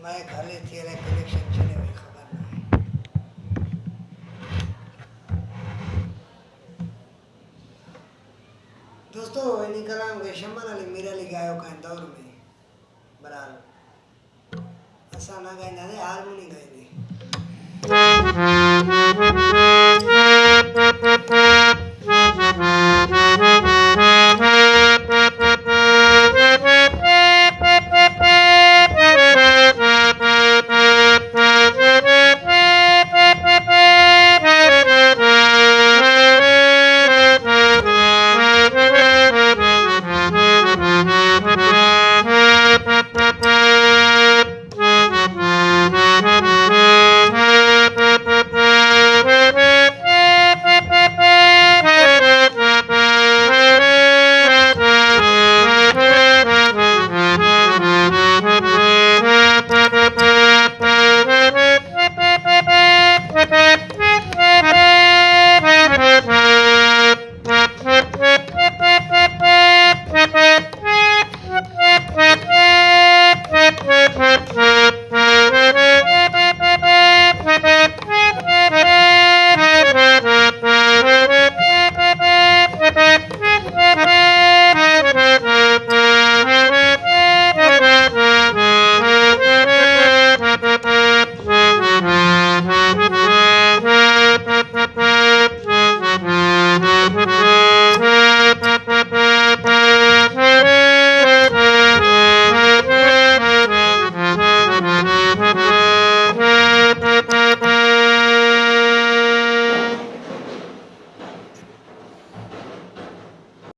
मैं खाली थी अलाए कनेक्शन चले हुई खबर नहीं। दोस्तों इन कलाम के शमन अली मीराली गायो का दौर में बराल असा ना गाइंदा हारमोनी गाइंदा